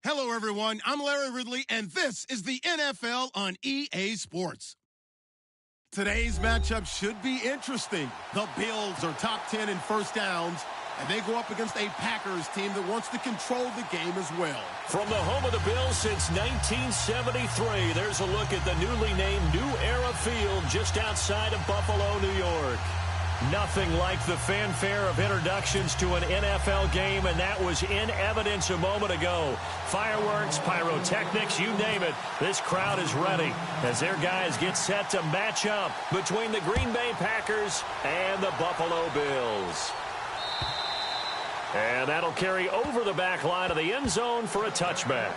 Hello, everyone. I'm Larry Ridley, and this is the NFL on EA Sports. Today's matchup should be interesting. The Bills are top 10 in first downs, and they go up against a Packers team that wants to control the game as well. From the home of the Bills since 1973, there's a look at the newly named New Era Field just outside of Buffalo, New York. Nothing like the fanfare of introductions to an NFL game, and that was in evidence a moment ago. Fireworks, pyrotechnics, you name it. This crowd is ready as their guys get set to match up between the Green Bay Packers and the Buffalo Bills. And that'll carry over the back line of the end zone for a touchback.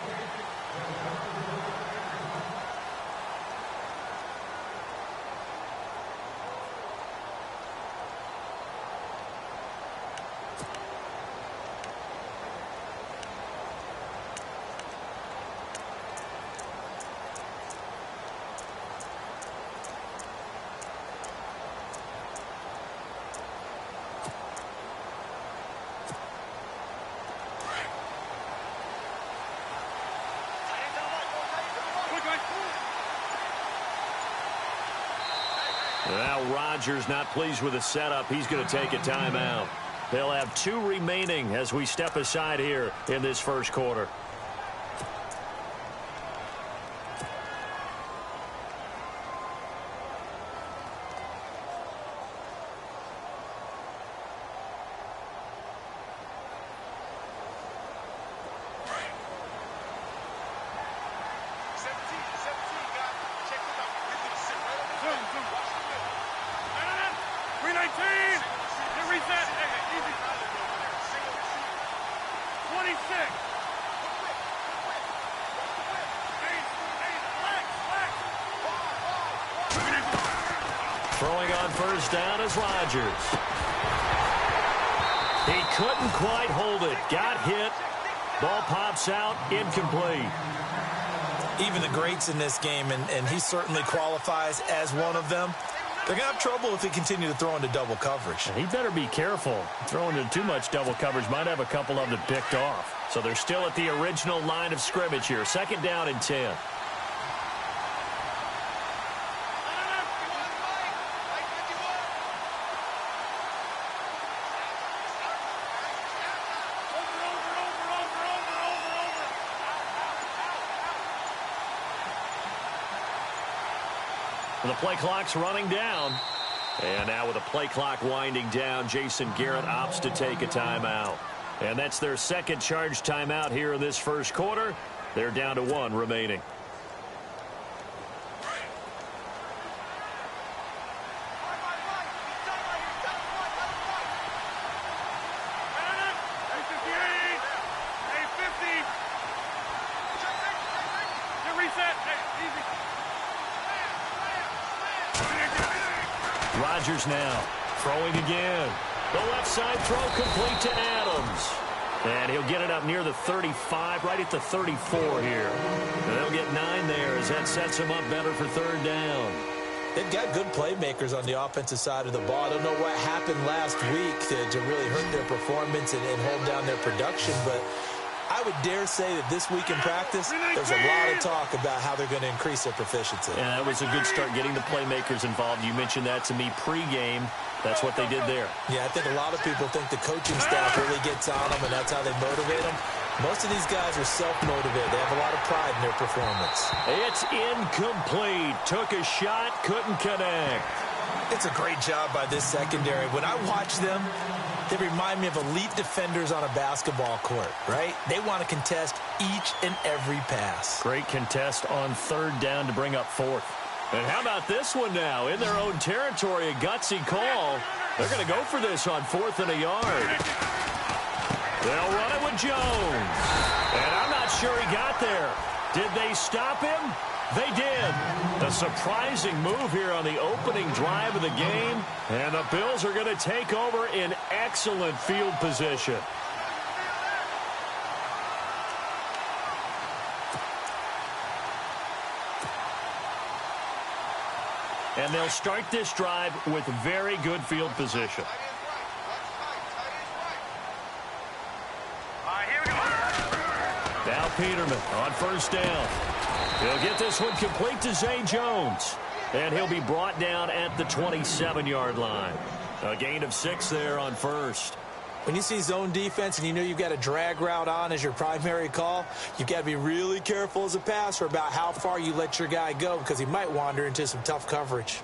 Now Rodgers not pleased with the setup. He's going to take a timeout. They'll have 2 remaining as we step aside here in this first quarter. Throwing on first down is Rodgers. He couldn't quite hold it. Got hit. Ball pops out. Incomplete. Even the greats in this game, and he certainly qualifies as one of them, they're going to have trouble if they continue to throw into double coverage. He better be careful. Throwing into too much double coverage might have a couple of them picked off. So they're still at the original line of scrimmage here. Second down and 10. The play clock's running down. And now with the play clock winding down, Jason Garrett opts to take a timeout. And that's their second charge timeout here in this first quarter. They're down to 1 remaining. Rodgers now throwing again. The left side throw complete to Adams. And he'll get it up near the 35, right at the 34 here. And they'll get 9 there as that sets him up better for third down. They've got good playmakers on the offensive side of the ball. I don't know what happened last week to really hurt their performance and hold down their production, but I would dare say that this week in practice, there's a lot of talk about how they're going to increase their proficiency. And that was a good start getting the playmakers involved. You mentioned that to me pregame. That's what they did there. Yeah, I think a lot of people think the coaching staff really gets on them, and that's how they motivate them. Most of these guys are self-motivated. They have a lot of pride in their performance. It's incomplete. Took a shot, couldn't connect. It's a great job by this secondary. When I watch them, they remind me of elite defenders on a basketball court, right? They want to contest each and every pass. Great contest on third down to bring up 4th. And how about this one now? In their own territory, a gutsy call. They're going to go for this on 4th and a yard. They'll run it with Jones. And I'm not sure he got there. Did they stop him? They did. A surprising move here on the opening drive of the game. And the Bills are going to take over in excellent field position. And they'll start this drive with very good field position. Now Peterman on first down. He'll get this one complete to Zay Jones. And he'll be brought down at the 27-yard line. A gain of 6 there on first. When you see zone defense and you know you've got a drag route on as your primary call, you've got to be really careful as a passer about how far you let your guy go because he might wander into some tough coverage.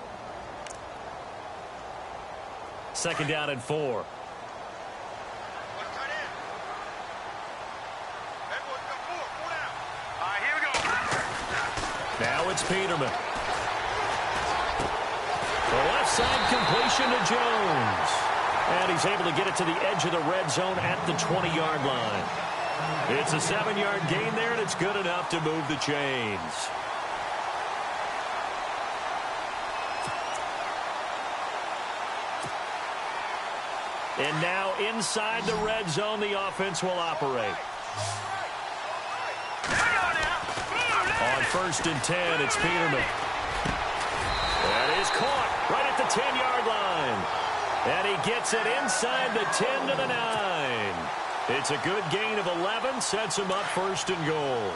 Second down and 4. Now it's Peterman. The left side completion to Jones. And he's able to get it to the edge of the red zone at the 20-yard line. It's a 7-yard gain there, and it's good enough to move the chains. And now inside the red zone, the offense will operate. On first and 10, it's Peterman. That is caught right at the 10-yard line. And he gets it inside the 10 to the 9. It's a good gain of 11, sets him up first and goal.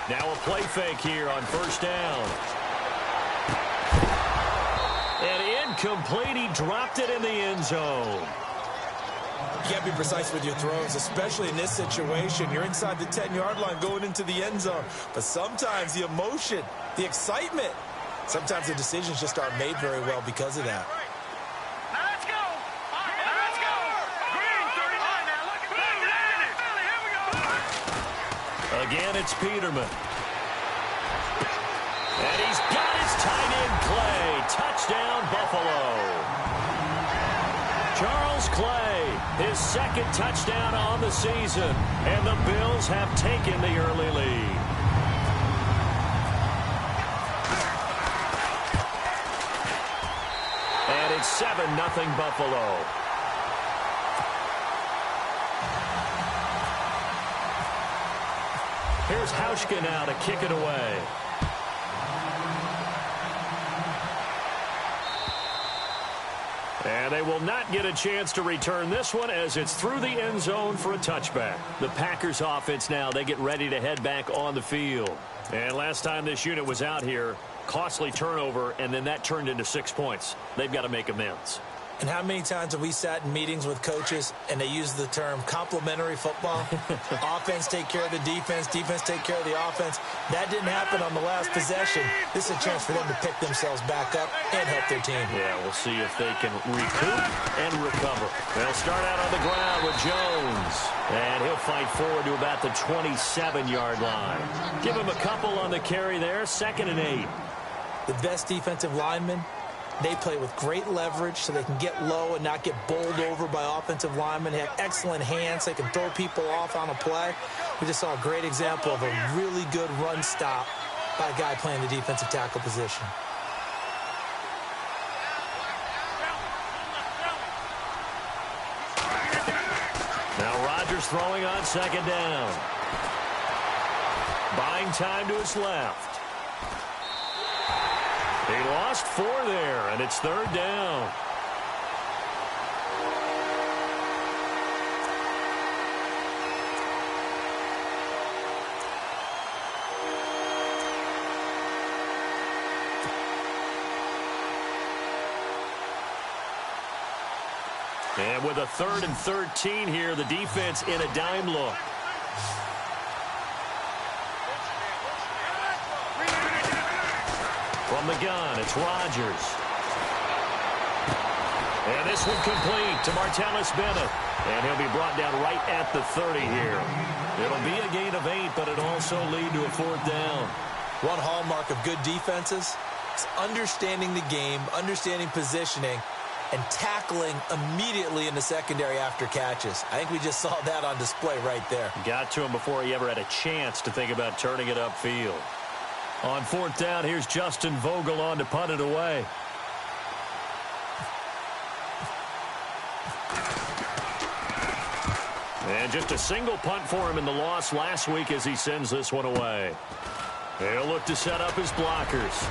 Now a play fake here on first down. And incomplete. He dropped it in the end zone. You can't be precise with your throws, especially in this situation. You're inside the 10-yard line going into the end zone. But sometimes the emotion, the excitement, sometimes the decisions just aren't made very well because of that. Now let's go. Let's go. Green 39 now. Look at that. Philly, here we go. Again, it's Peterman. And he's got his tight end Clay. Touchdown, Buffalo. Charles Clay, his second touchdown on the season. And the Bills have taken the early lead. And it's 7-0 Buffalo. Here's Hauschka now to kick it away. And they will not get a chance to return this one as it's through the end zone for a touchback. The Packers offense now, they get ready to head back on the field. And last time this unit was out here, costly turnover, and then that turned into 6 points. They've got to make amends. And how many times have we sat in meetings with coaches and they use the term complementary football? Offense take care of the defense, defense take care of the offense. That didn't happen on the last possession. This is a chance for them to pick themselves back up and help their team. Yeah, we'll see if they can recoup and recover. They'll start out on the ground with Jones. And he'll fight forward to about the 27-yard line. Give him a couple on the carry there, 2nd and 8. The best defensive linemen, they play with great leverage so they can get low and not get bowled over by offensive linemen. They have excellent hands. They can throw people off on a play. We just saw a great example of a really good run stop by a guy playing the defensive tackle position. Now Rodgers throwing on 2nd down. Buying time to his left. He lost 4 there, and it's 3rd down. And with a 3rd and 13 here, the defense in a dime look. From the gun, it's Rodgers. And this one complete to Martellus Bennett. And he'll be brought down right at the 30 here. It'll be a gain of 8, but it'll also lead to a 4th down. One hallmark of good defenses is understanding the game, understanding positioning, and tackling immediately in the secondary after catches. I think we just saw that on display right there. Got to him before he ever had a chance to think about turning it upfield. On 4th down, here's Justin Vogel on to punt it away. And just a single punt for him in the loss last week as he sends this one away. He'll look to set up his blockers.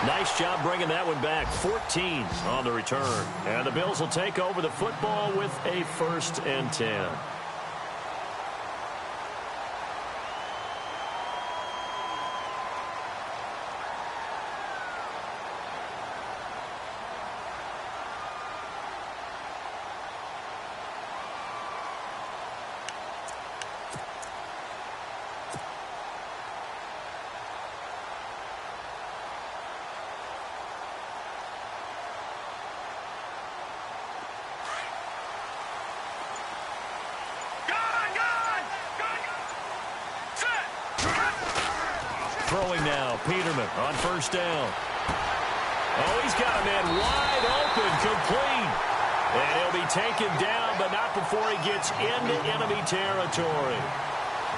Nice job bringing that one back. 14 on the return. And the Bills will take over the football with a 1st and 10. Throwing now, Peterman on 1st down. Oh, he's got a man wide open, complete. And he'll be taken down, but not before he gets into enemy territory.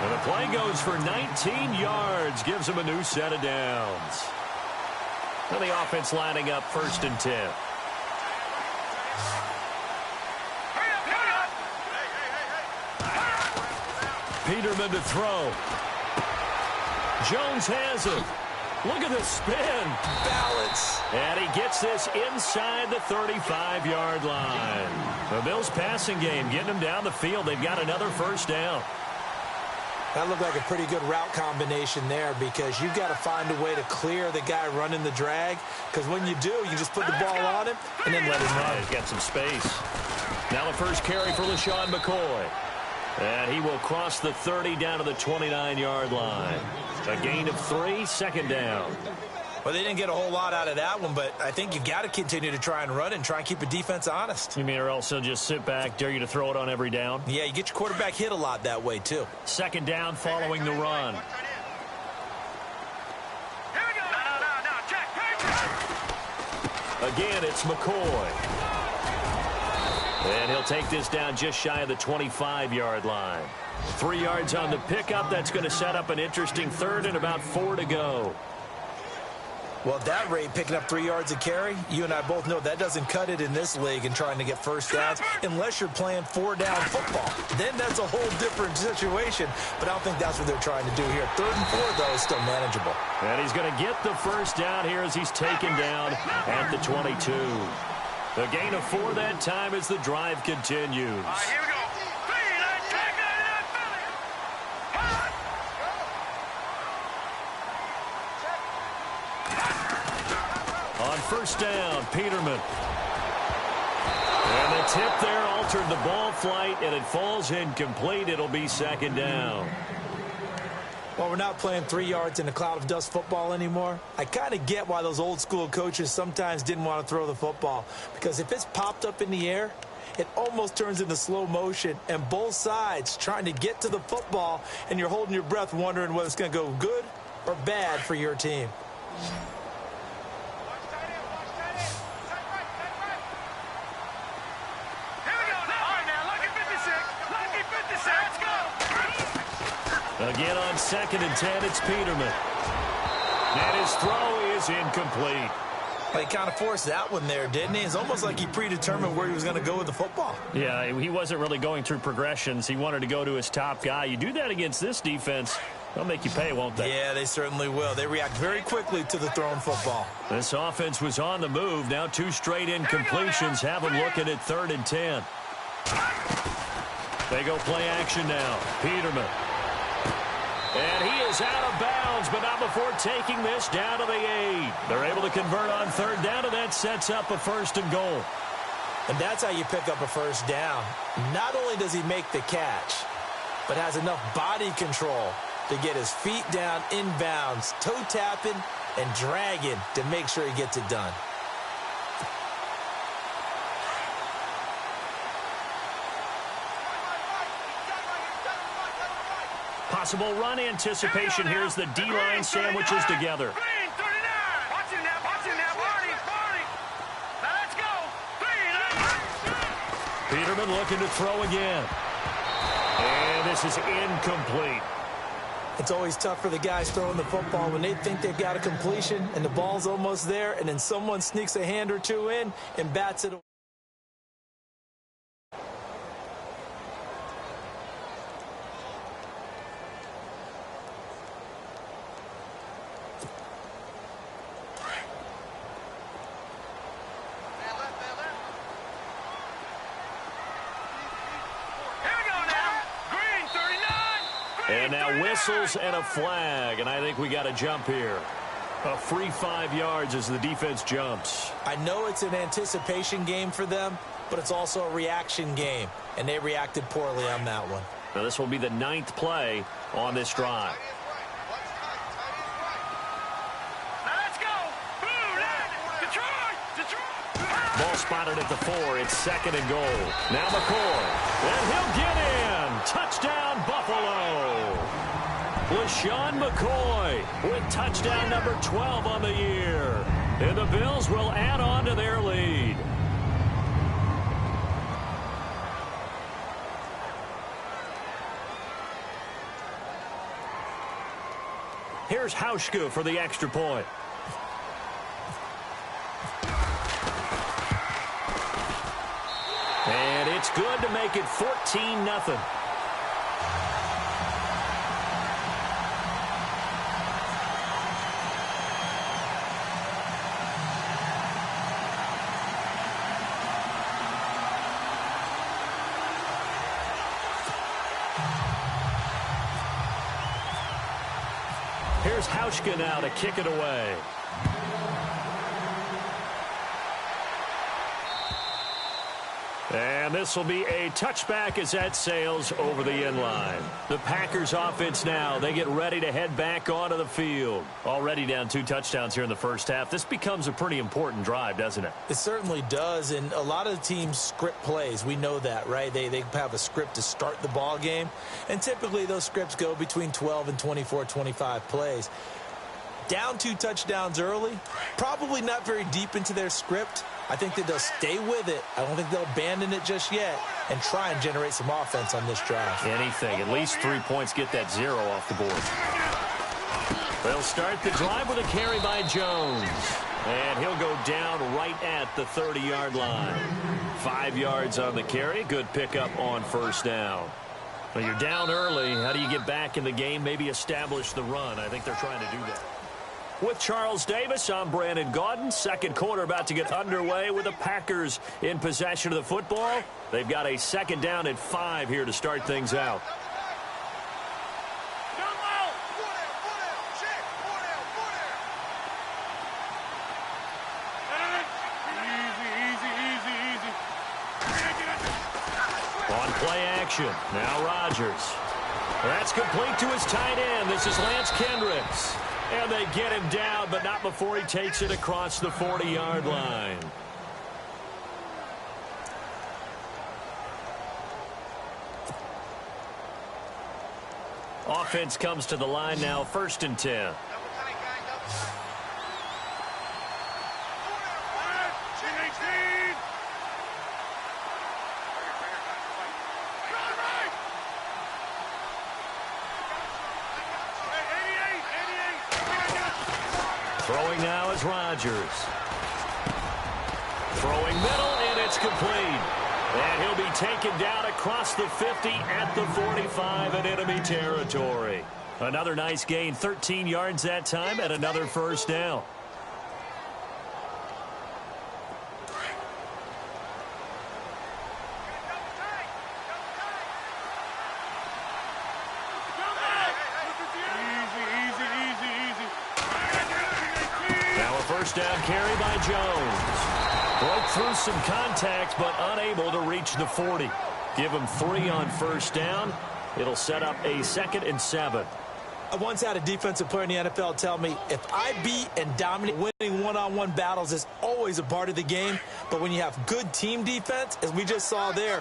And the play goes for 19 yards, gives him a new set of downs. And the offense lining up 1st and 10. Peterman to throw. Jones has it. Look at the spin. Balance. And he gets this inside the 35-yard line. The Bills passing game getting them down the field. They've got another 1st down. That looked like a pretty good route combination there because you've got to find a way to clear the guy running the drag because when you do, you just put the ball on him and then let him run. He's got some space. Now the first carry for LeSean McCoy. And he will cross the 30 down to the 29-yard line. A gain of 3, 2nd down. Well, they didn't get a whole lot out of that one, but I think you've got to continue to try and run and try and keep the defense honest. You mean or else he'll just sit back, dare you to throw it on every down? Yeah, you get your quarterback hit a lot that way, too. 2nd down following the run. Here we go. No, check. Again, it's McCoy. And he'll take this down just shy of the 25-yard line. 3 yards on the pickup. That's going to set up an interesting 3rd and about 4 to go. Well, at that rate, picking up 3 yards a carry, you and I both know that doesn't cut it in this league and trying to get 1st downs unless you're playing 4-down football. Then that's a whole different situation, but I don't think that's what they're trying to do here. 3rd and 4, though, is still manageable. And he's going to get the 1st down here as he's taken down at the 22. The gain of 4 that time as the drive continues. Here we go. On 1st down, Peterman. And the tip there altered the ball flight, and it falls incomplete. It'll be 2nd down. Well, we're not playing 3 yards in a cloud of dust football anymore. I kind of get why those old school coaches sometimes didn't want to throw the football. Because if it's popped up in the air, it almost turns into slow motion. And both sides trying to get to the football, and you're holding your breath wondering whether it's going to go good or bad for your team. Again on 2nd and 10, it's Peterman. And his throw is incomplete. Well, he kind of forced that one there, didn't he? It's almost like he predetermined where he was going to go with the football. Yeah, he wasn't really going through progressions. He wanted to go to his top guy. You do that against this defense, they'll make you pay, won't they? Yeah, they certainly will. They react very quickly to the thrown football. This offense was on the move. Now 2 straight incompletions have them looking at 3rd and 10. They go play action now. Peterman. And he is out of bounds, but not before taking this down to the 8. They're able to convert on 3rd down, and that sets up a 1st and goal. And that's how you pick up a 1st down. Not only does he make the catch, but has enough body control to get his feet down inbounds, toe tapping and dragging to make sure he gets it done. Possible run anticipation. Here's the D-line sandwiches together. Green 39. Watch him now, Barney. Now let's go. 39. Peterman looking to throw again. And this is incomplete. It's always tough for the guys throwing the football when they think they've got a completion and the ball's almost there, and then someone sneaks a hand or two in and bats it away. And now whistles and a flag, and I think we got a jump here. A free 5 yards as the defense jumps. I know it's an anticipation game for them, but it's also a reaction game, and they reacted poorly on that one. Now this will be the 9th play on this drive. Now let's go. Detroit. Ball spotted at the 4. It's 2nd and goal. Now McCoy. And he'll get in. Touchdown, Buffalo. LaShawn McCoy with touchdown number 12 on the year. And the Bills will add on to their lead. Here's Hauschka for the extra point. And it's good to make it 14-0. Here's Hauschka now to kick it away. And this will be a touchback as that sails over the end line. The Packers offense now, they get ready to head back onto the field. Already down 2 touchdowns here in the first half. This becomes a pretty important drive, doesn't it? It certainly does, and a lot of the teams script plays. We know that, right? They have a script to start the ball game, and typically those scripts go between 12 and 24, 25 plays. Down 2 touchdowns early, probably not very deep into their script. I think that they'll stay with it. I don't think they'll abandon it just yet and try and generate some offense on this drive. Anything. At least 3 points, get that 0 off the board. They'll start the drive with a carry by Jones. And he'll go down right at the 30-yard line. 5 yards on the carry. Good pickup on first down. Well, you're down early. How do you get back in the game? Maybe establish the run. I think they're trying to do that. With Charles Davis, I'm Brandon Gaudin. Second quarter about to get underway with the Packers in possession of the football. They've got a 2nd down and 5 here to start things out. On play action, now Rodgers. That's complete to his tight end. This is Lance Kendricks. And they get him down, but not before he takes it across the 40-yard line. Offense comes to the line now, 1st and 10. Throwing now is Rodgers. Throwing middle, and it's complete. And he'll be taken down across the 50 at the 45 in enemy territory. Another nice gain, 13 yards that time, and another first down. First down carry by Jones. Broke through some contact, but unable to reach the 40. Give him 3 on first down. It'll set up a 2nd and 7. I once had a defensive player in the NFL tell me, if I beat and dominate, winning one-on-one battles is always a part of the game. But when you have good team defense, as we just saw there,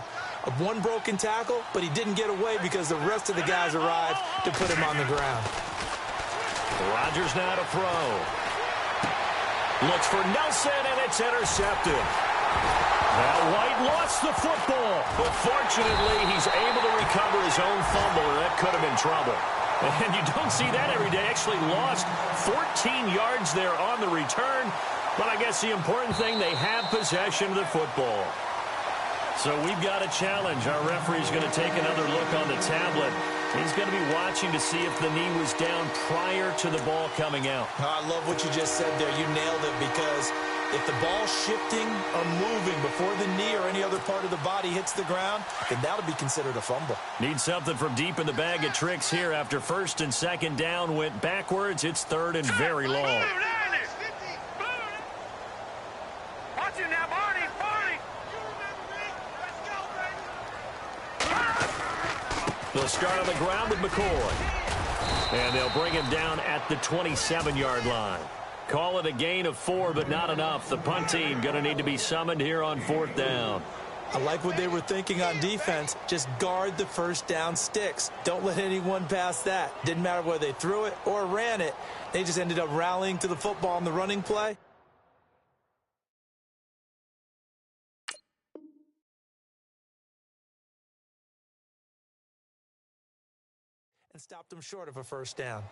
one broken tackle, but he didn't get away because the rest of the guys arrived to put him on the ground. Rodgers now to throw. Looks for Nelson, and it's intercepted. Now White lost the football, but fortunately he's able to recover his own fumble, and that could have been trouble. And you don't see that every day. Actually lost 14 yards there on the return. But I guess the important thing, they have possession of the football. So we've got a challenge. Our referee's going to take another look on the tablet. He's going to be watching to see if the knee was down prior to the ball coming out. I love what you just said there. You nailed it, because If the ball's shifting or moving before the knee or any other part of the body hits the ground, then that'll be considered a fumble. Need something from deep in the bag of tricks here. After first and second down went backwards, it's third and very long. Watch it now, Barney. They'll start on the ground with McCoy. And they'll bring him down at the 27-yard line. Call it a gain of 4, but not enough. The punt team going to need to be summoned here on fourth down. I like what they were thinking on defense. Just guard the first down sticks. Don't let anyone pass that. Didn't matter whether they threw it or ran it. They just ended up rallying to the football on the running play. And stopped them short of a first down.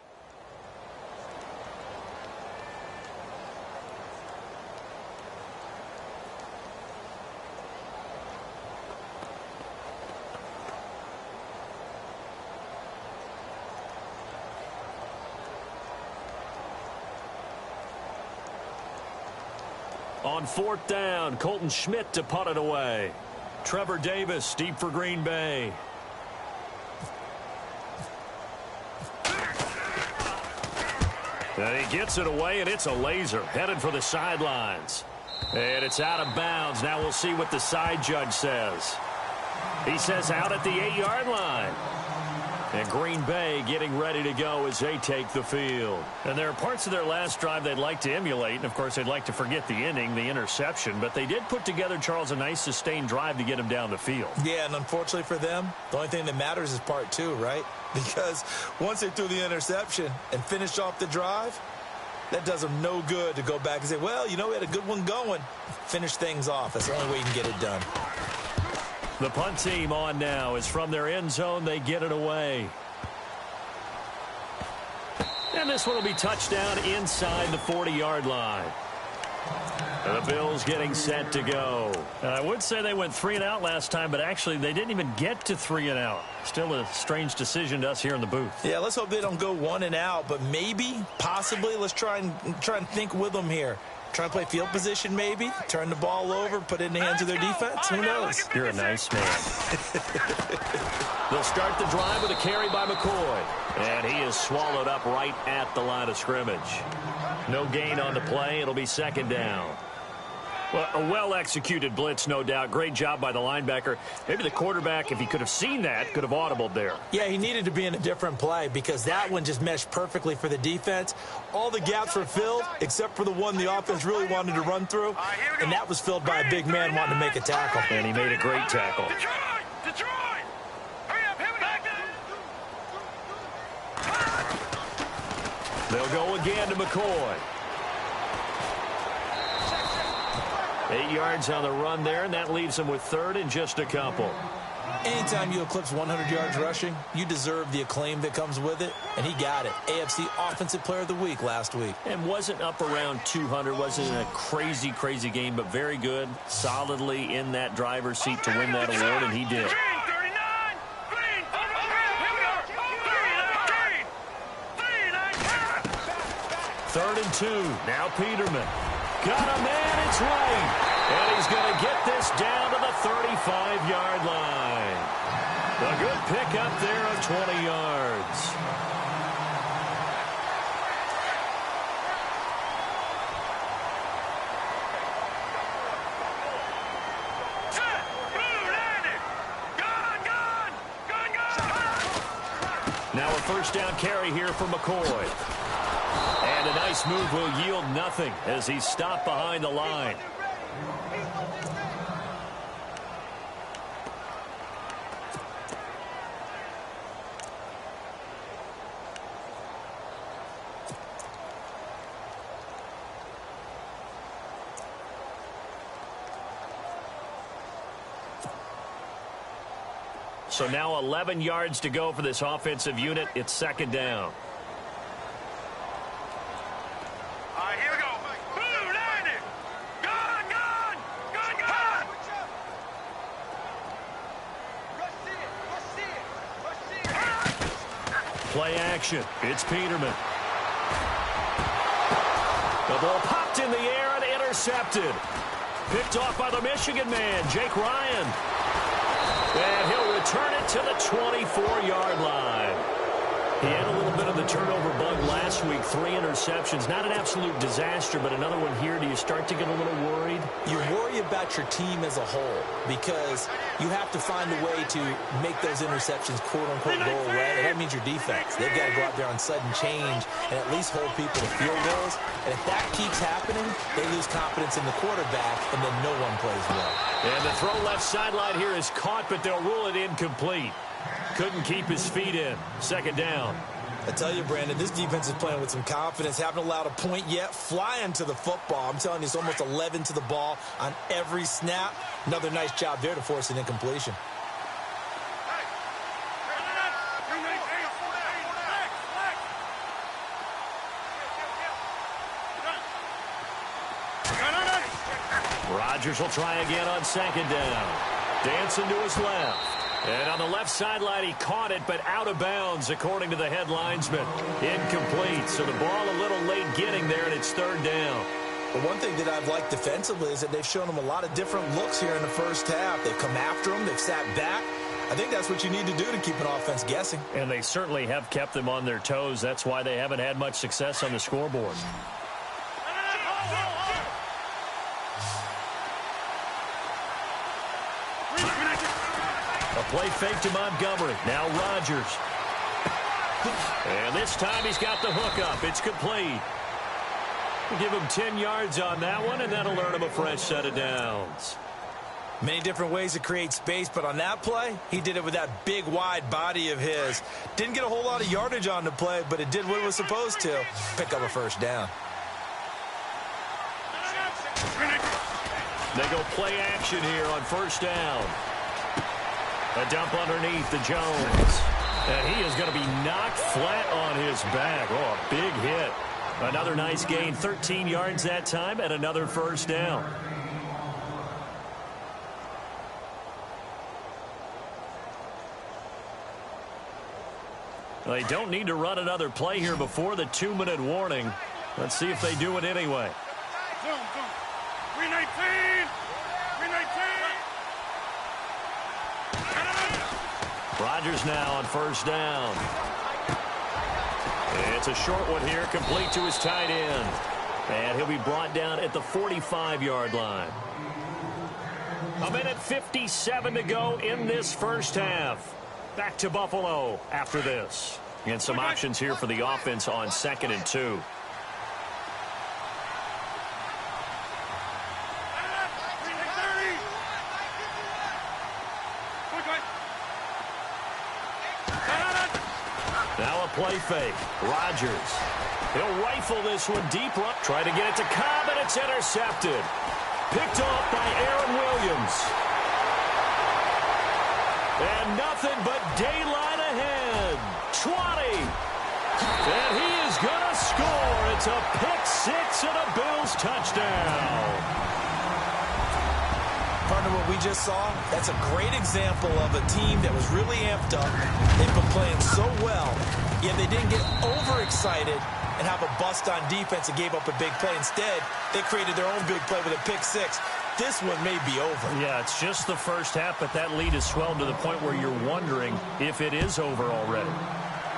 On fourth down, Colton Schmidt to punt it away. Trevor Davis deep for Green Bay. And he gets it away, and it's a laser headed for the sidelines. And it's out of bounds. Now we'll see what the side judge says. He says out at the 8-yard line. And Green Bay getting ready to go as they take the field. And there are parts of their last drive they'd like to emulate. And, of course, they'd like to forget the inning, the interception. But they did put together, Charles, a nice sustained drive to get him down the field. Yeah, and unfortunately for them, the only thing that matters is part 2, right? Because once they threw the interception and finished off the drive, that does them no good to go back and say, well, you know, we had a good one going. Finish things off. That's the only way you can get it done. The punt team on now is from their end zone. They get it away. And this one will be touchdown inside the 40-yard line. And the Bills getting set to go. And I would say they went 3 and out last time, but actually they didn't even get to 3 and out. Still a strange decision to us here in the booth. Yeah, let's hope they don't go 1 and out, but maybe, possibly, let's try and think with them here. Try and play field position maybe, turn the ball over, put it in the hands of their defense. Who knows? You're a nice man. They'll start the drive with a carry by McCoy. And he is swallowed up right at the line of scrimmage. No gain on the play. It'll be second down. Well, a well-executed blitz, no doubt. Great job by the linebacker. Maybe the quarterback, if he could have seen that, could have audibled there. Yeah, he needed to be in a different play because that one just meshed perfectly for the defense. All the gaps were filled except for the one the offense really wanted to run through, and that was filled by a big man wanting to make a tackle. And he made a great tackle. Detroit! Hurry up, here we go! They'll go again to McCoy. 8 yards on the run there, and that leaves him with third and just a couple. Anytime you eclipse 100 yards rushing, you deserve the acclaim that comes with it, and he got it. AFC Offensive Player of the Week last week. And wasn't up around 200, wasn't a crazy, crazy game, but very good, solidly in that driver's seat to win that award, and he did. Third and 2. Now Peterman. Got a man, it's right. And he's going to get this down to the 35-yard line. A good pick up there of 20 yards. Now a first down carry here for McCoy. And a nice move will yield nothing as he's stopped behind the line. So now 11 yards to go for this offensive unit. It's second down. Play action. It's Peterman. The ball popped in the air and intercepted. Picked off by the Michigan man, Jake Ryan. And he'll return it to the 24-yard line. He had a little bit of the turnover bug last week, 3 interceptions. Not an absolute disaster, but another one here. Do you start to get a little worried? You worry about your team as a whole because you have to find a way to make those interceptions, quote-unquote, go away. And that means your defense. They've got to go out there on sudden change and at least hold people to field goals. And if that keeps happening, they lose confidence in the quarterback, and then no one plays well. And the throw left sideline here is caught, but they'll rule it incomplete. Couldn't keep his feet in. Second down. I tell you, Brandon, this defense is playing with some confidence. Haven't allowed a point yet. Flying to the football. I'm telling you, it's almost 11 to the ball on every snap. Another nice job there to force an incompletion. Rodgers will try again on second down. Dancing to his left. And on the left sideline, he caught it, but out of bounds, according to the head linesman. Incomplete. So the ball a little late getting there, and it's third down. But one thing that I've liked defensively is that they've shown him a lot of different looks here in the first half. They've come after him. They've sat back. I think that's what you need to do to keep an offense guessing. And they certainly have kept them on their toes. That's why they haven't had much success on the scoreboard. A play fake to Montgomery. Now Rodgers. And this time he's got the hook up. It's complete. We'll give him 10 yards on that one, and that'll earn him a fresh set of downs. Many different ways to create space, but on that play, he did it with that big, wide body of his. Didn't get a whole lot of yardage on the play, but it did what it was supposed to. Pick up a first down. They go play action here on first down. A dump underneath to Jones. And he is going to be knocked flat on his back. Oh, a big hit. Another nice gain. 13 yards that time and another first down. They don't need to run another play here before the 2-minute warning. Let's see if they do it anyway. 319! 319! Rodgers now on first down. It's a short one here, complete to his tight end. And he'll be brought down at the 45-yard line. 1:57 to go in this first half. Back to Buffalo after this. And some options here for the offense on 2nd and 2. Now a play fake. Rodgers. He'll rifle this one deep. Try to get it to Cobb, and it's intercepted. Picked off by Aaron Williams. And nothing but daylight ahead. 20. And he is going to score. It's a pick six and a Bills touchdown. Partner, what we just saw, that's a great example of a team that was really amped up. They've been playing so well, yet they didn't get overexcited and have a bust on defense and gave up a big play. Instead, they created their own big play with a pick six. This one may be over. Yeah, it's just the first half, but that lead has swelled to the point where you're wondering if it is over already.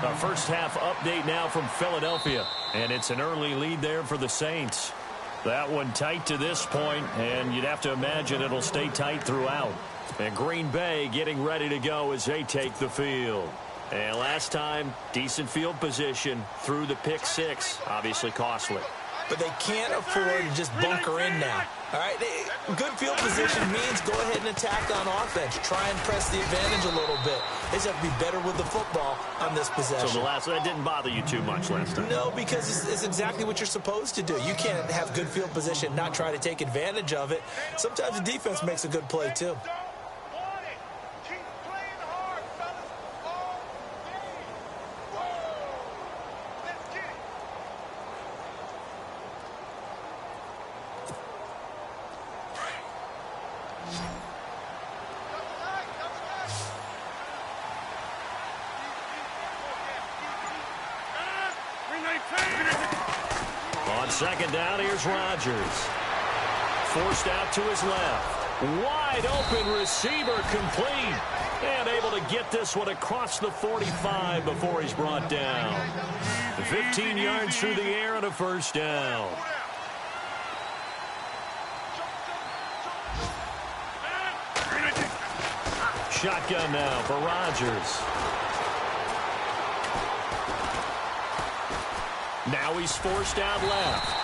Our first half update now from Philadelphia, and it's an early lead there for the Saints. That one tight to this point, and you'd have to imagine it'll stay tight throughout. And Green Bay getting ready to go as they take the field. And last time, decent field position through the pick six, obviously costly. But they can't afford to just bunker in now. All right, good field position means go ahead and attack on offense. Try and press the advantage a little bit. They just have to be better with the football on this possession. So that didn't bother you too much last time? No, because it's exactly what you're supposed to do. You can't have good field position, not try to take advantage of it. Sometimes the defense makes a good play, too. On second down, here's Rodgers. Forced out to his left. Wide open receiver complete. And able to get this one across the 45 before he's brought down. 15 yards through the air and a first down. Shotgun now for Rodgers. Now he's forced out left.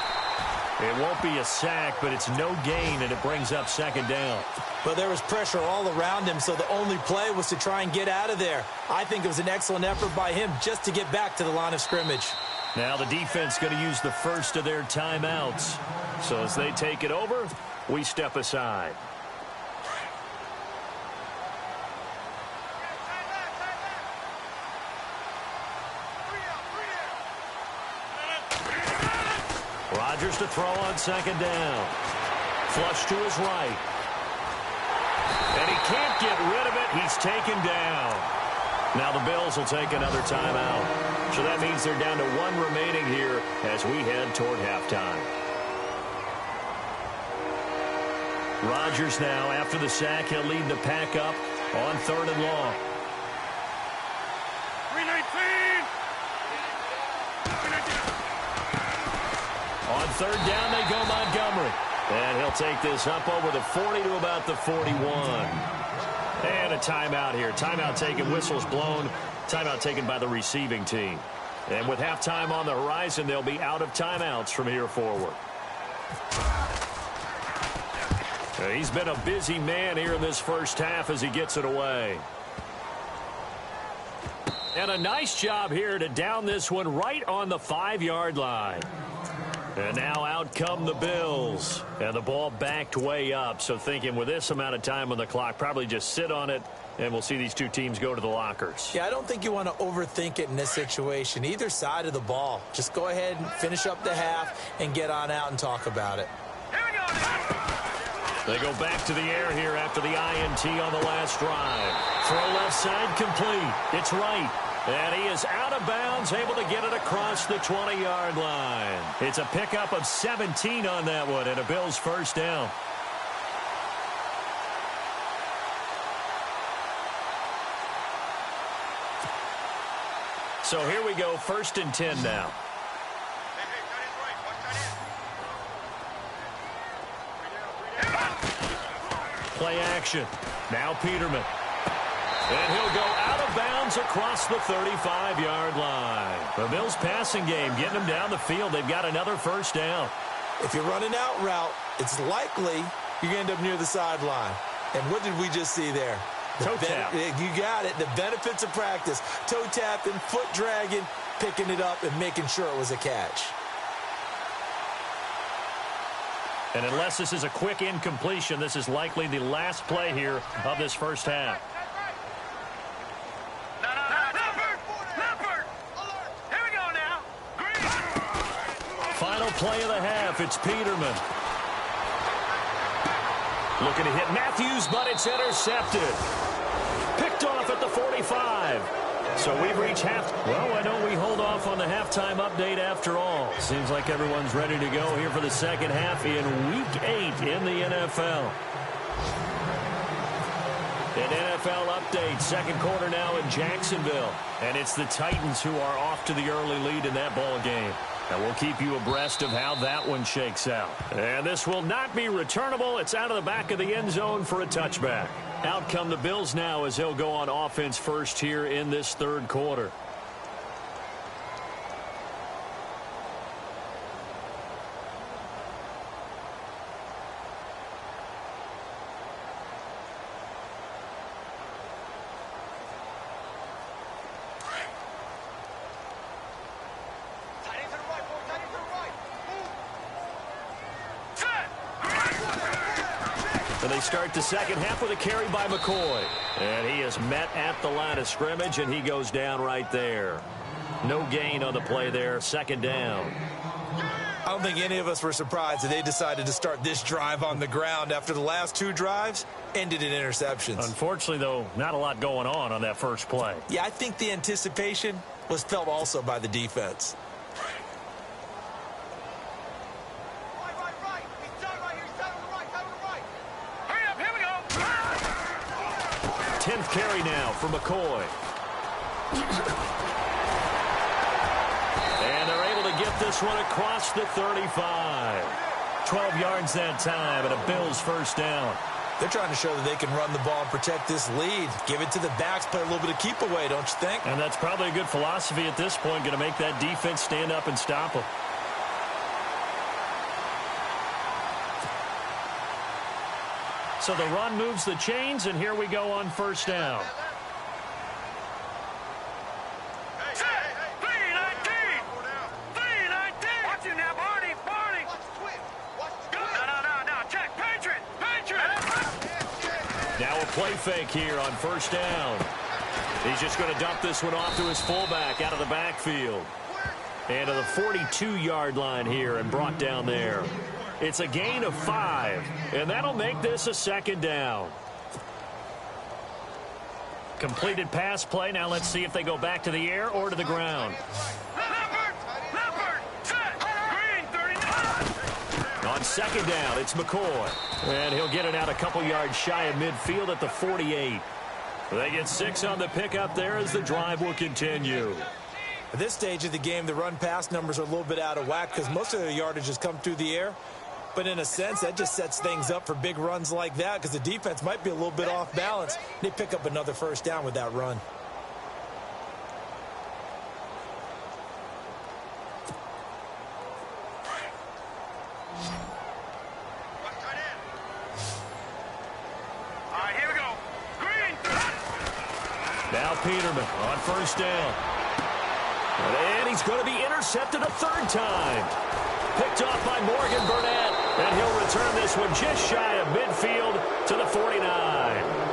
It won't be a sack, but it's no gain, and it brings up second down. But there was pressure all around him, so the only play was to try and get out of there. I think it was an excellent effort by him just to get back to the line of scrimmage. Now the defense going to use the first of their timeouts. So as they take it over, we step aside. Rodgers to throw on second down. Flush to his right. And he can't get rid of it. He's taken down. Now the Bills will take another timeout. So that means they're down to one remaining here as we head toward halftime. Rodgers now, after the sack, he'll lead the pack up on 3rd and long. 319. On 3rd down, they go Montgomery. And he'll take this up over the 40 to about the 41. And a timeout here. Timeout taken, whistles blown. Timeout taken by the receiving team. And with halftime on the horizon, they'll be out of timeouts from here forward. He's been a busy man here in this first half as he gets it away. And a nice job here to down this one right on the 5-yard line. And now out come the Bills. And the ball backed way up. So thinking with this amount of time on the clock, probably just sit on it, and we'll see these two teams go to the lockers. Yeah, I don't think you want to overthink it in this situation. Either side of the ball. Just go ahead and finish up the half and get on out and talk about it. Here we go. They go back to the air here after the INT on the last drive. Throw left side complete. It's right. And he is out of bounds, able to get it across the 20-yard line. It's a pickup of 17 on that one, and a Bills first down. So here we go, 1st and 10 now. Play action. Now Peterman. And he'll go out of bounds across the 35-yard line. The Bills passing game getting them down the field. They've got another first down. If you're running out route, it's likely you're going to end up near the sideline. And what did we just see there? Toe tap. You got it. The benefits of practice. Toe tapping, foot dragging, picking it up, and making sure it was a catch. And unless this is a quick incompletion, this is likely the last play here of this first half. Final play of the half, it's Peterman. Looking to hit Matthews, but it's intercepted. Picked off at the 45. So we've reached half. Well, why don't we hold off on the halftime update after all? Seems like everyone's ready to go here for the second half in Week 8 in the NFL. An NFL update, second quarter now in Jacksonville. And it's the Titans who are off to the early lead in that ball game. And we'll keep you abreast of how that one shakes out. And this will not be returnable. It's out of the back of the end zone for a touchback. Out come the Bills now as they'll go on offense first here in this third quarter. And they start the second half with a carry by McCoy. And he is met at the line of scrimmage, and he goes down right there. No gain on the play there, second down. I don't think any of us were surprised that they decided to start this drive on the ground after the last two drives ended in interceptions. Unfortunately, though, not a lot going on that first play. Yeah, I think the anticipation was felt also by the defense. Right. He's done right here. He's done on the right. 10th carry now for McCoy. And they're able to get this one across the 35. 12 yards that time, and a Bills first down. They're trying to show that they can run the ball and protect this lead. Give it to the backs, play a little bit of keep away, don't you think? And that's probably a good philosophy at this point, going to make that defense stand up and stop them. So the run moves the chains, and here we go on first down. Now a play fake here on first down. He's just going to dump this one off to his fullback out of the backfield. And to the 42-yard line here and brought down there. It's a gain of 5, and that'll make this a second down. Completed pass play. Now let's see if they go back to the air or to the ground. On second down, it's McCoy. And he'll get it out a couple yards shy of midfield at the 48. They get 6 on the pickup there as the drive will continue. At this stage of the game, the run-pass numbers are a little bit out of whack because most of their yardage has come through the air. But in a sense, that just sets things up for big runs like that because the defense might be a little bit off balance. They pick up another first down with that run. Now Peterman on first down. And he's going to be intercepted a third time. Picked off by Morgan Burnett. And he'll return this one just shy of midfield to the 49.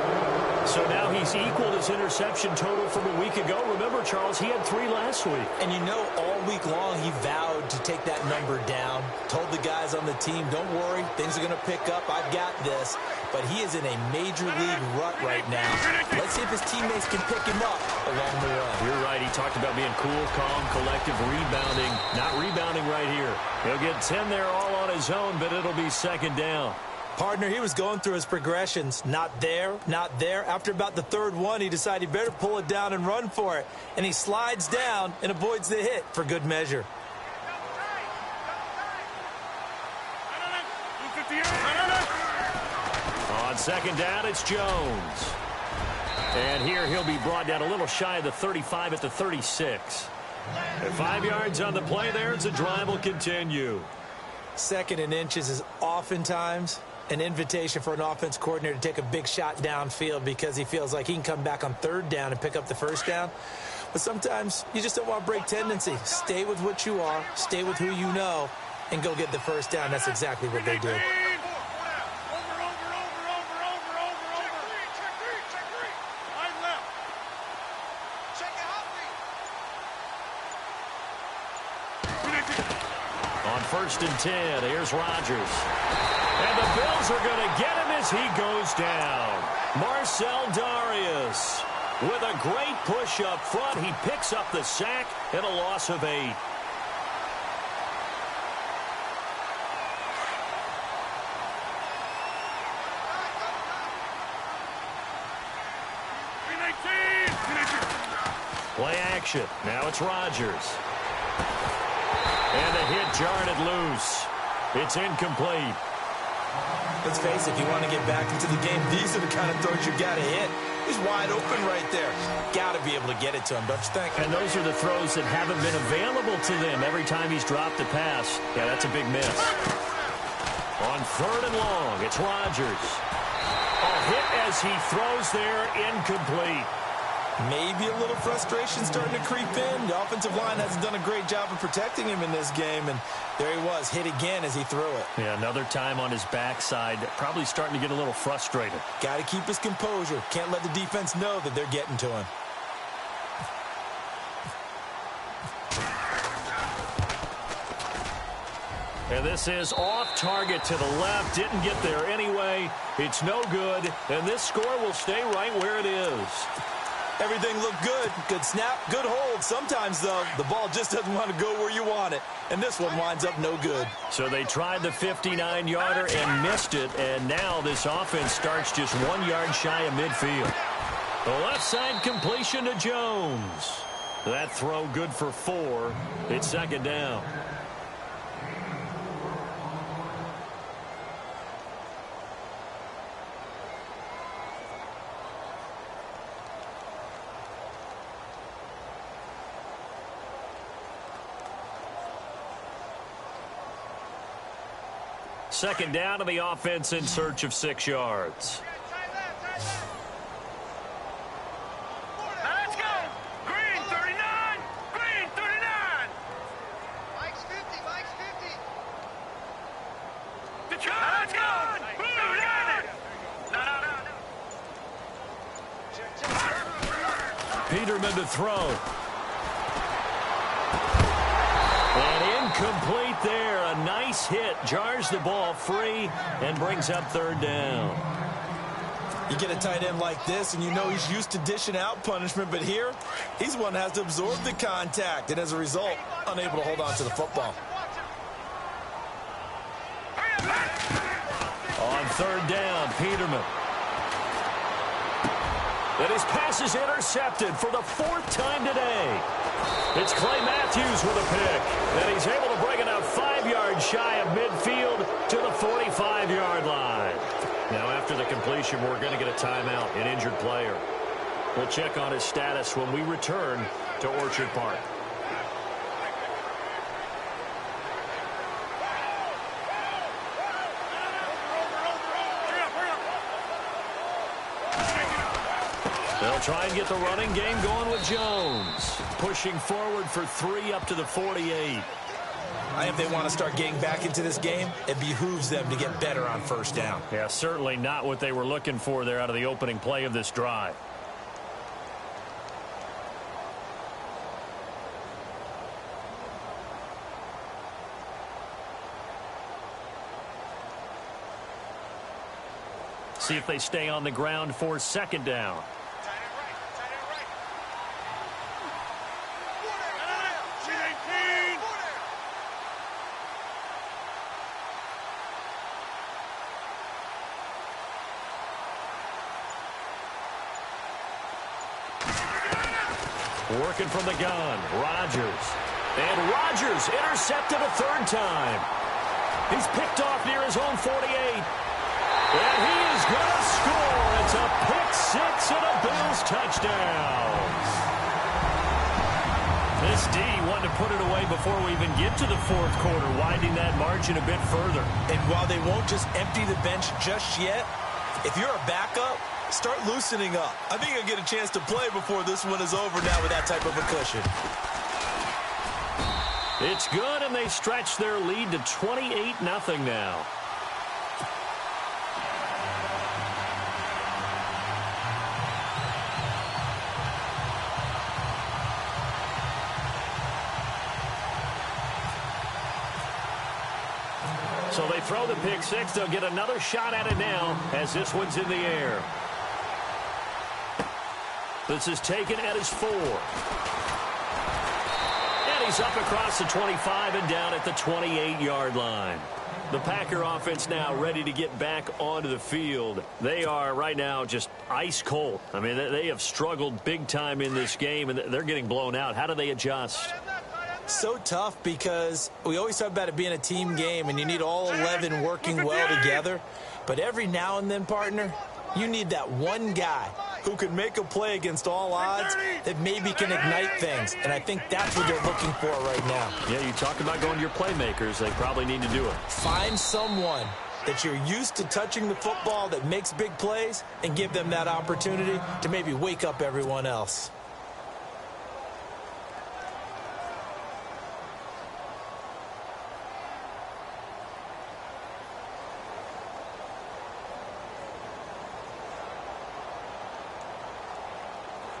So now he's equaled his interception total from a week ago. Remember, Charles, he had 3 last week. And you know, all week long he vowed to take that number down. Told the guys on the team, don't worry, things are going to pick up. I've got this. But he is in a major league rut right now. Let's see if his teammates can pick him up along the way. You're right. He talked about being cool, calm, collective, rebounding. Not rebounding right here. He'll get 10 there all on his own, but it'll be second down. Partner, he was going through his progressions. Not there, not there. After about the third one, he decided he better pull it down and run for it. And he slides down and avoids the hit for good measure. On second down, it's Jones. And here he'll be brought down a little shy of the 35 at the 36. And 5 yards on the play there as the drive will continue. Second and inches is oftentimes an invitation for an offense coordinator to take a big shot downfield because he feels like he can come back on third down and pick up the first down. But sometimes you just don't want to break tendency. Stay with what you are, stay with who you know, and go get the first down. That's exactly what they did. On first and 10, here's Rodgers. And the Bills are going to get him as he goes down. Marcell Dareus with a great push up front. He picks up the sack and a loss of 8. Play action. Now it's Rodgers. And the hit jarred it loose. It's incomplete. Let's face it, if you want to get back into the game, these are the kind of throws you got to hit. He's wide open right there. Got to be able to get it to him, don't you think? And those are the throws that haven't been available to them every time he's dropped a pass. Yeah, that's a big miss. On third and long, it's Rodgers. A hit as he throws there, incomplete. Maybe a little frustration starting to creep in. The offensive line hasn't done a great job of protecting him in this game, and there he was, hit again as he threw it. Yeah, another time on his backside, probably starting to get a little frustrated. Got to keep his composure. Can't let the defense know that they're getting to him. And this is off target to the left. Didn't get there anyway. It's no good, and this score will stay right where it is. Everything looked good. Good snap, good hold. Sometimes, though, the ball just doesn't want to go where you want it. And this one winds up no good. So they tried the 59-yarder and missed it. And now this offense starts just 1 yard shy of midfield. The left side completion to Jones. That throw good for 4. It's second down. Second down to the offense in search of 6 yards. Let's go. Green 39. Green 39. Mike's 50. Mike's 50. Let's go. Blue got it. No. Peterman to throw. And incomplete there. A nice hit. Jars the ball free and brings up third down. You get a tight end like this, and you know he's used to dishing out punishment, but here, he's one that has to absorb the contact, and as a result, unable to hold on to the football. On third down, Peterman. And his pass is intercepted for the 4th time today. It's Clay Matthews with a pick. And he's able to bring it up 5 yards shy of midfield to the 45-yard line. Now, after the completion, we're going to get a timeout, an injured player. We'll check on his status when we return to Orchard Park. They'll try and get the running game going with Jones. Pushing forward for 3 up to the 48. If they want to start getting back into this game, it behooves them to get better on first down. Yeah, certainly not what they were looking for there out of the opening play of this drive. See if they stay on the ground for second down. Working from the gun, Rodgers. And Rodgers intercepted a 3rd time. He's picked off near his own 48. And he is going to score. It's a pick 6 and a Bills touchdown. This D wanted to put it away before we even get to the 4th quarter, widening that margin a bit further. And while they won't just empty the bench just yet, if you're a backup, start loosening up. I think you'll get a chance to play before this one is over now with that type of a cushion. It's good, and they stretch their lead to 28-0 now. So they throw the pick 6. They'll get another shot at it now as this one's in the air. This is taken at his 4. And he's up across the 25 and down at the 28-yard line. The Packer offense now ready to get back onto the field. They are right now just ice cold. I mean, they have struggled big time in this game, and they're getting blown out. How do they adjust? So tough because we always talk about it being a team game, and you need all 11 working well together. But every now and then, partner, you need that one guy who can make a play against all odds that maybe can ignite things. And I think that's what they're looking for right now. Yeah, you talk about going to your playmakers. They probably need to do it. Find someone that you're used to touching the football that makes big plays and give them that opportunity to maybe wake up everyone else.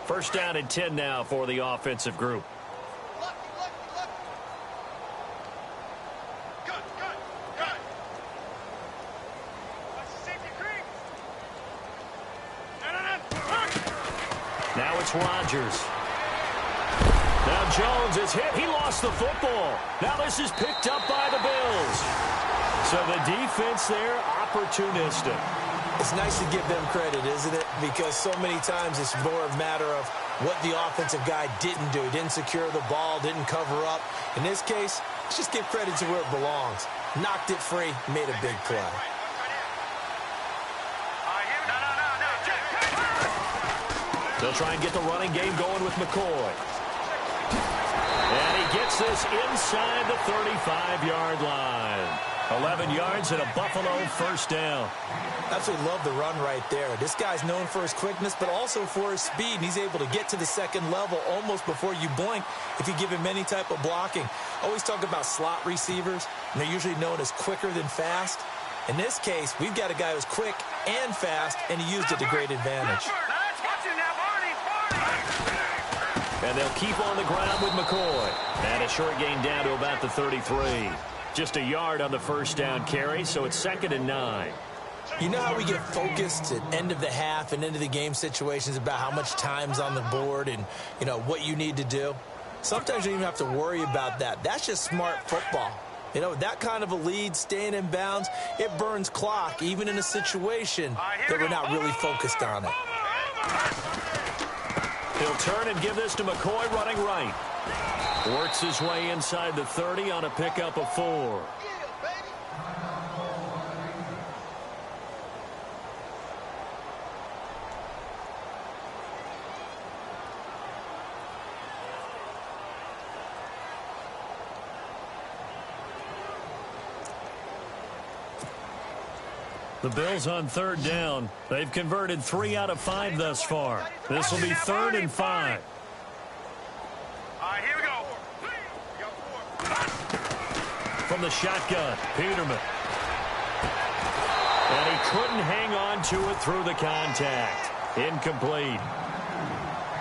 First down and 10 now for the offensive group. Now it's Rodgers. Now Jones is hit. He lost the football. Now this is picked up by the Bills. So the defense there, opportunistic. It's nice to give them credit, isn't it? Because so many times it's more a matter of what the offensive guy didn't do. Didn't secure the ball, didn't cover up. In this case, let's just give credit to where it belongs. Knocked it free, made a big play. They'll try and get the running game going with McCoy. And he gets this inside the 35-yard line. 11 yards and a Buffalo first down. Absolutely love the run right there. This guy's known for his quickness, but also for his speed. And he's able to get to the second level almost before you blink if you give him any type of blocking. Always talk about slot receivers, and they're usually known as quicker than fast. In this case, we've got a guy who's quick and fast, and he used it to great advantage. And they'll keep on the ground with McCoy. And a short gain down to about the 33. Just a yard on the first down carry, so it's 2nd and 9. You know how we get focused at end of the half and end of the game situations about how much time's on the board and, you know, what you need to do? Sometimes you don't even have to worry about that. That's just smart football. You know, that kind of a lead, staying in bounds, it burns clock, even in a situation that we're not really focused on it. He'll turn and give this to McCoy running right. Works his way inside the 30 on a pickup of 4. The Bills on 3rd down. They've converted 3 out of 5 thus far. This will be 3rd and 5. Here we go. From the shotgun, Peterman. And he couldn't hang on to it through the contact. Incomplete.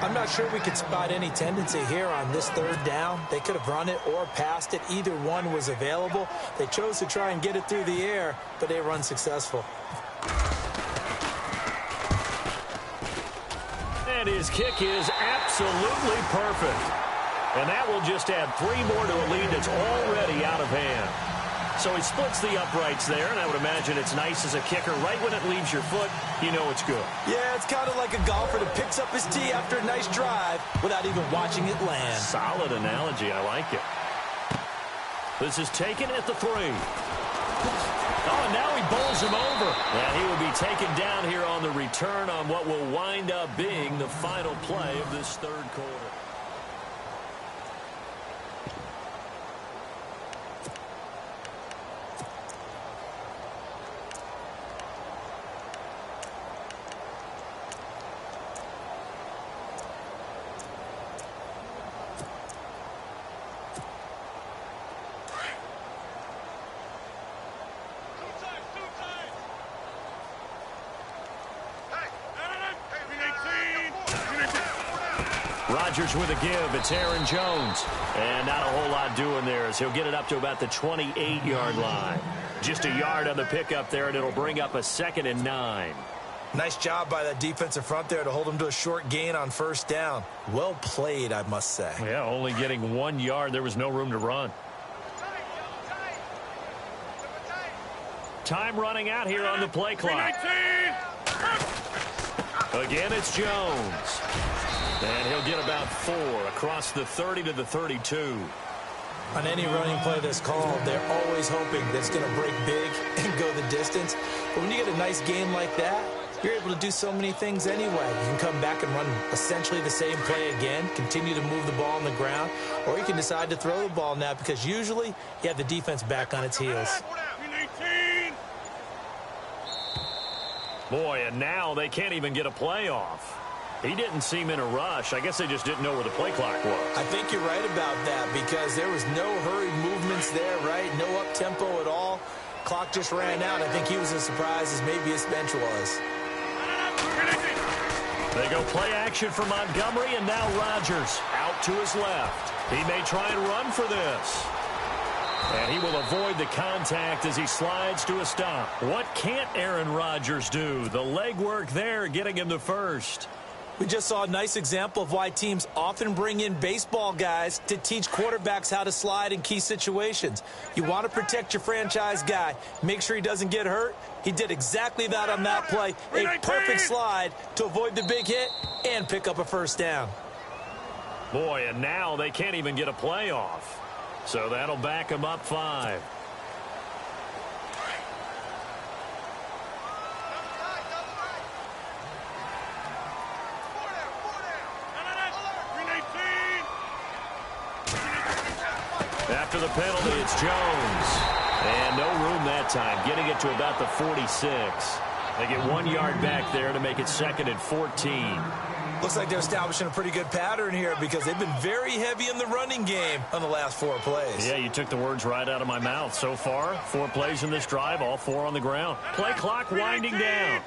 I'm not sure we could spot any tendency here on this 3rd down. They could have run it or passed it. Either one was available. They chose to try and get it through the air, but they were unsuccessful. And his kick is absolutely perfect. And that will just add 3 more to a lead that's already out of hand. So he splits the uprights there, and I would imagine it's nice as a kicker. Right when it leaves your foot, you know it's good. Yeah, it's kind of like a golfer that picks up his tee after a nice drive without even watching it land. Solid analogy. I like it. This is taken at the 3. Oh, and now he bowls him over. And he will be taken down here on the return on what will wind up being the final play of this 3rd quarter. Rodgers with a give. It's Aaron Jones. And not a whole lot doing there as he'll get it up to about the 28-yard line. Just a yard on the pickup there, and it'll bring up a 2nd and 9. Nice job by that defensive front there to hold him to a short gain on 1st down. Well played, I must say. Yeah, only getting 1 yard. There was no room to run. Time running out here on the play clock. Again, it's Jones. And he'll get about 4 across the 30 to the 32. On any running play that's called, they're always hoping that it's going to break big and go the distance. But when you get a nice game like that, you're able to do so many things anyway. You can come back and run essentially the same play again, continue to move the ball on the ground, or you can decide to throw the ball now because usually you have the defense back on its heels. Boy, and now they can't even get a play off. He didn't seem in a rush. I guess they just didn't know where the play clock was. I think you're right about that because there was no hurried movements there, right? No up-tempo at all. Clock just ran out. I think he was as surprised as maybe his bench was. They go play action for Montgomery, and now Rodgers out to his left. He may try and run for this. And he will avoid the contact as he slides to a stop. What can't Aaron Rodgers do? The legwork there getting him the first. We just saw a nice example of why teams often bring in baseball guys to teach quarterbacks how to slide in key situations. You want to protect your franchise guy. Make sure he doesn't get hurt. He did exactly that on that play. A perfect slide to avoid the big hit and pick up a first down. Boy, and now they can't even get a play off. So that'll back them up 5. After the penalty, it's Jones. And no room that time, getting it to about the 46. They get 1 yard back there to make it 2nd and 14. Looks like they're establishing a pretty good pattern here because they've been very heavy in the running game on the last 4 plays. Yeah, you took the words right out of my mouth. So far, 4 plays in this drive, all 4 on the ground. Play clock winding down.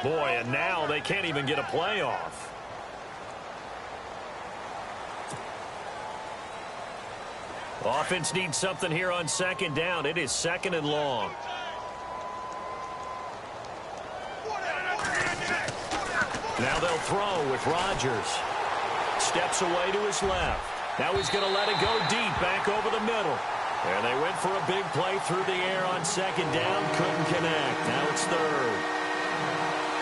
Boy, and now they can't even get a play off. Offense needs something here on 2nd down. It is 2nd and long. Now they'll throw with Rodgers. Steps away to his left. Now he's going to let it go deep back over the middle. And they went for a big play through the air on 2nd down. Couldn't connect. Now it's 3rd.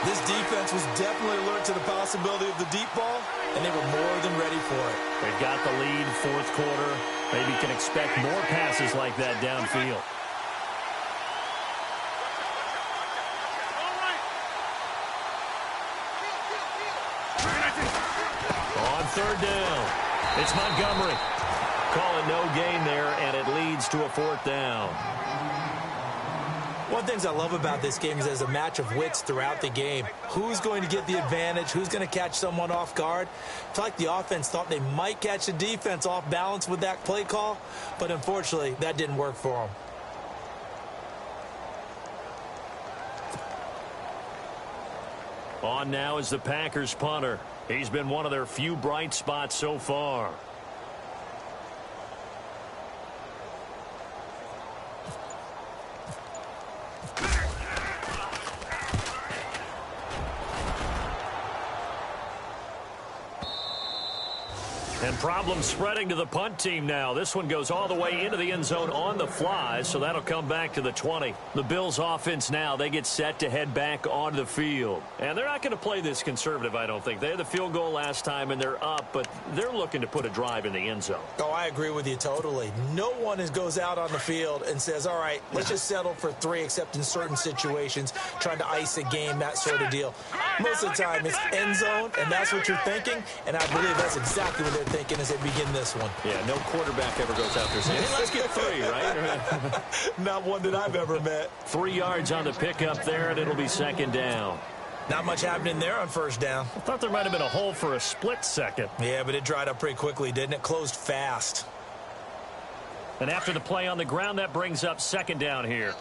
This defense was definitely alert to the possibility of the deep ball, and they were more than ready for it. They've got the lead, 4th quarter. Maybe can expect more passes like that downfield. On 3rd down, it's Montgomery. Call it no gain there, and it leads to a 4th down. One of the things I love about this game is there's a match of wits throughout the game. Who's going to get the advantage? Who's going to catch someone off guard? I feel like the offense thought they might catch the defense off balance with that play call, but unfortunately, that didn't work for them. On now is the Packers punter. He's been one of their few bright spots so far. And problems spreading to the punt team now. This one goes all the way into the end zone on the fly, so that'll come back to the 20. The Bills offense now, they get set to head back onto the field. And they're not going to play this conservative, I don't think. They had the field goal last time, and they're up, but they're looking to put a drive in the end zone. Oh, I agree with you totally. No one goes out on the field and says, all right, let's just settle for 3, except in certain situations, trying to ice a game, that sort of deal. Most of the time, it's end zone, and that's what you're thinking, and I believe that's exactly what they're thinking as they begin this one. Yeah, no quarterback ever goes out there saying, hey, let's get 3, right? Not one that I've ever met. 3 yards on the pickup there, and it'll be 2nd down. Not much happening there on 1st down. I thought there might have been a hole for a split second. Yeah, but it dried up pretty quickly, didn't it? Closed fast. And after the play on the ground, that brings up 2nd down here.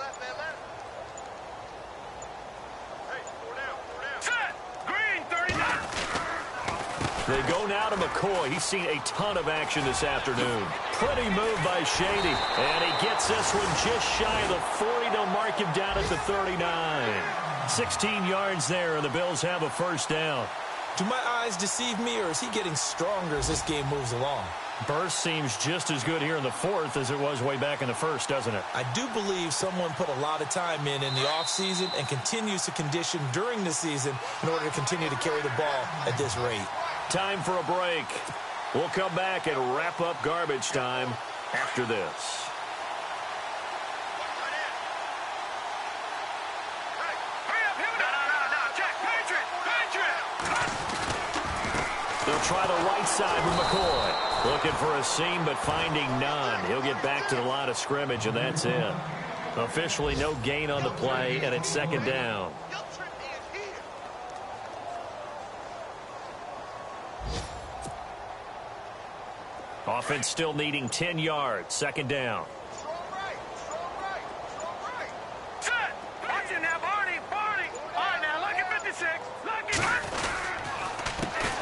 They go now to McCoy. He's seen a ton of action this afternoon. Pretty move by Shady. And he gets this one just shy of the 40 to mark him down at the 39. 16 yards there, and the Bills have a 1st down. Do my eyes deceive me, or is he getting stronger as this game moves along? Burst seems just as good here in the 4th as it was way back in the 1st, doesn't it? I do believe someone put a lot of time in the offseason and continues to condition during the season in order to continue to carry the ball at this rate. Time for a break. We'll come back and wrap up garbage time after this. They'll try the right side with McCoy. Looking for a seam, but finding none. He'll get back to the line of scrimmage, and that's it. Officially no gain on the play, and it's 2nd down. Offense still needing 10 yards. 2nd down. Set. Watch it now, Barney. Barney. All right, now, look at 56. Look at.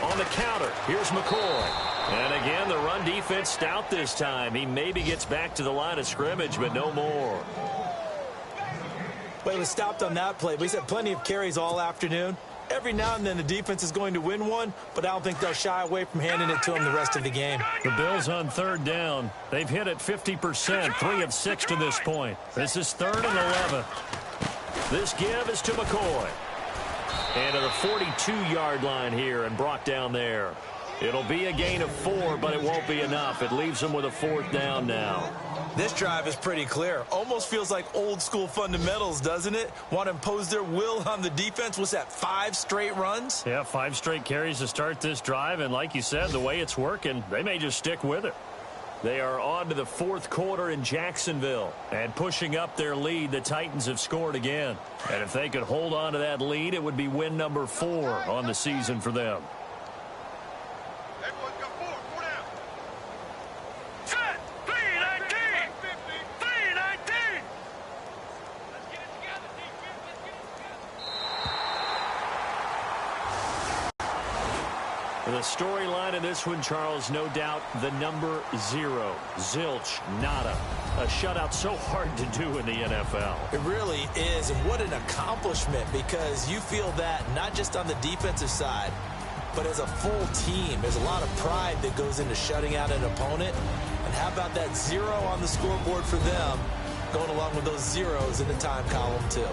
On the counter, here's McCoy. And again, the run defense stout this time. He maybe gets back to the line of scrimmage, but no more. But Well, it was stopped on that play, but he's had plenty of carries all afternoon. Every now and then the defense is going to win one, but I don't think they'll shy away from handing it to him the rest of the game. The Bills on third down. They've hit it 50%, 3 of 6 to this point. This is 3rd and 11. This give is to McCoy. And to the 42-yard line here and brought down there. It'll be a gain of 4, but it won't be enough. It leaves them with a 4th down now. This drive is pretty clear. Almost feels like old-school fundamentals, doesn't it? Want to impose their will on the defense. What's that, 5 straight runs? Yeah, 5 straight carries to start this drive. And like you said, the way it's working, they may just stick with it. They are on to the 4th quarter in Jacksonville. And pushing up their lead, the Titans have scored again. And if they could hold on to that lead, it would be win number 4 on the season for them. The storyline in this one, Charles, no doubt the number 0. Zilch, nada. A shutout so hard to do in the NFL. It really is, and what an accomplishment, because you feel that not just on the defensive side, but as a full team. There's a lot of pride that goes into shutting out an opponent. And how about that 0 on the scoreboard for them, going along with those zeros in the time column too.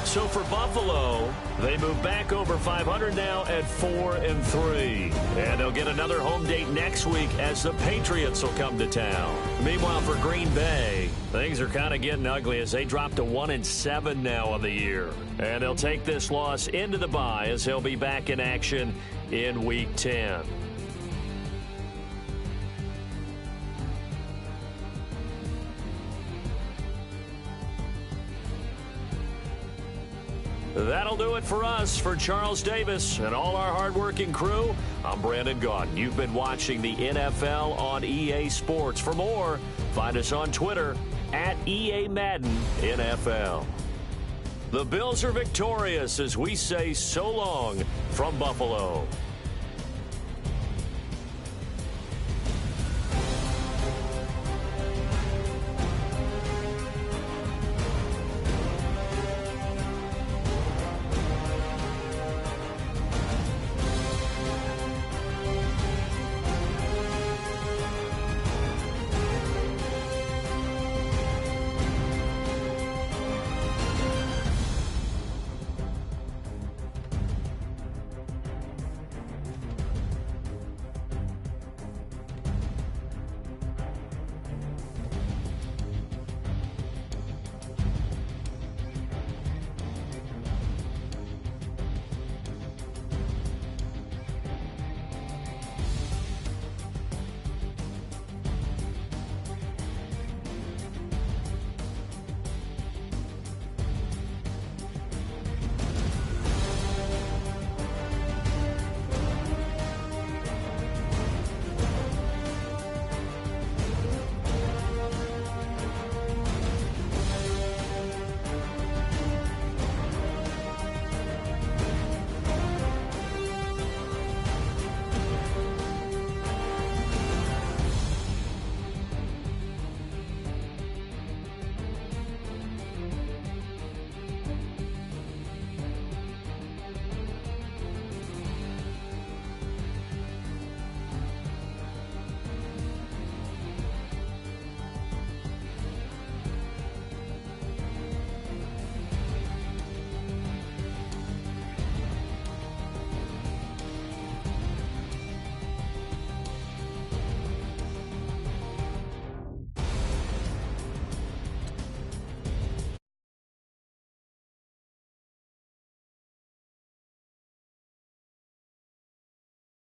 So for Buffalo, they move back over 500 now at 4-3. And they'll get another home date next week as the Patriots will come to town. Meanwhile, for Green Bay, things are kind of getting ugly as they drop to 1-7 now on the year. And they'll take this loss into the bye as they'll be back in action in Week 10. That'll do it for us. For Charles Davis and all our hardworking crew, I'm Brandon Gaudin. You've been watching the NFL on EA Sports. For more, find us on Twitter at EA Madden NFL. The Bills are victorious as we say so long from Buffalo.